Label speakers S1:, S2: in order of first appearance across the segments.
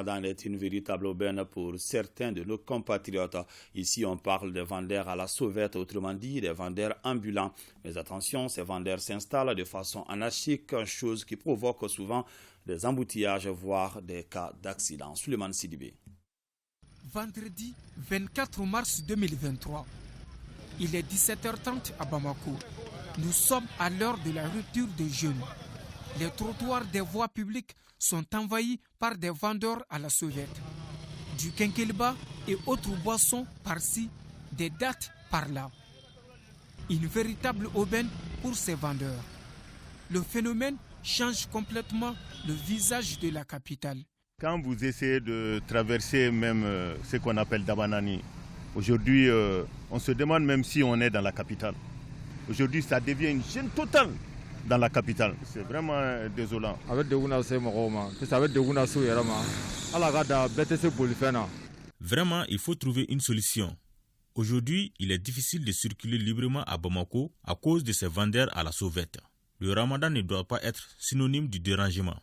S1: Ramadan est une véritable aubaine pour certains de nos compatriotes. Ici, on parle des vendeurs à la sauvette, autrement dit des vendeurs ambulants. Mais attention, ces vendeurs s'installent de façon anarchique, chose qui provoque souvent des embouteillages, voire des cas d'accident. Souleymane Sidibé.
S2: Vendredi 24 mars 2023, il est 17h30 à Bamako. Nous sommes à l'heure de la rupture de jeûne. Les trottoirs des voies publiques sont envahis par des vendeurs à la sauvette. Du quinquelba et autres boissons par-ci, des dattes par-là. Une véritable aubaine pour ces vendeurs. Le phénomène change complètement le visage de la capitale.
S3: Quand vous essayez de traverser même ce qu'on appelle Dabanani, aujourd'hui on se demande même si on est dans la capitale. Aujourd'hui ça devient une gêne totale dans la capitale. C'est vraiment désolant.
S4: Vraiment, il faut trouver une solution. Aujourd'hui, il est difficile de circuler librement à Bamako à cause de ces vendeurs à la sauvette. Le ramadan ne doit pas être synonyme du dérangement.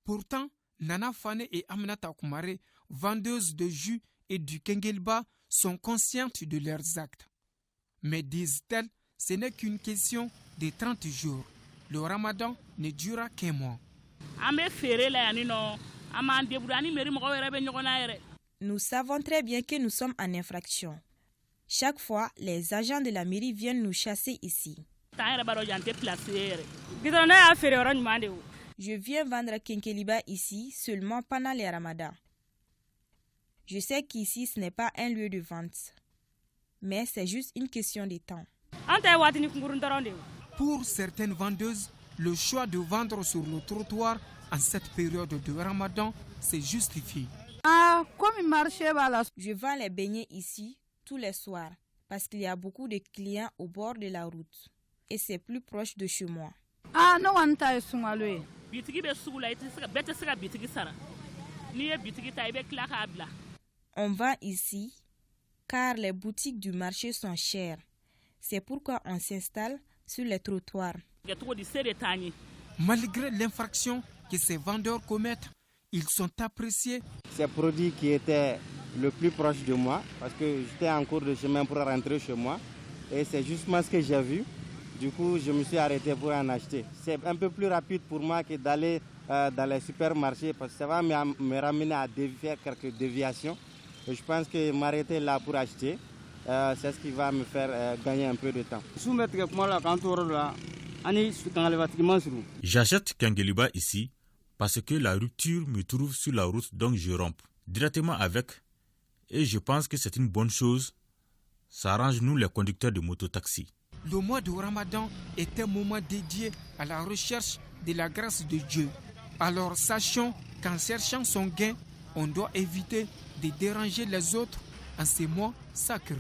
S2: Pourtant, Nana Fane et Aminata Koumare, vendeuses de jus et du kengelba, sont conscientes de leurs actes. Mais disent-elles, ce n'est qu'une question de 30 jours. Le ramadan ne durera qu'un mois.
S5: Nous savons très bien que nous sommes en infraction. Chaque fois, les agents de la mairie viennent nous chasser ici. Je viens vendre Kenkeliba ici seulement pendant les ramadans. Je sais qu'ici, ce n'est pas un lieu de vente. Mais c'est juste une question de temps.
S2: Pour certaines vendeuses, le choix de vendre sur le trottoir en cette période de ramadan, c'est justifié.
S5: Je vends les beignets ici tous les soirs parce qu'il y a beaucoup de clients au bord de la route et c'est plus proche de chez moi. On vend ici car les boutiques du marché sont chères. C'est pourquoi on s'installe sur les trottoirs.
S2: Malgré l'infraction que ces vendeurs commettent, ils sont appréciés.
S6: Ces produits qui étaient le plus proche de moi, parce que j'étais en cours de chemin pour rentrer chez moi, et c'est justement ce que j'ai vu. Du coup, je me suis arrêté pour en acheter. C'est un peu plus rapide pour moi que d'aller dans les supermarchés, parce que ça va me ramener à faire quelques déviations. Et je pense que m'arrêter là pour acheter, c'est ce qui va me faire gagner un peu de temps.
S4: J'achète Kengeliba ici parce que la rupture me trouve sur la route, donc je romps directement avec. Et je pense que c'est une bonne chose. Ça arrange nous les conducteurs de mototaxi.
S2: Le mois de Ramadan est un moment dédié à la recherche de la grâce de Dieu. Alors sachons qu'en cherchant son gain, on doit éviter de déranger les autres en ces mois sacrés.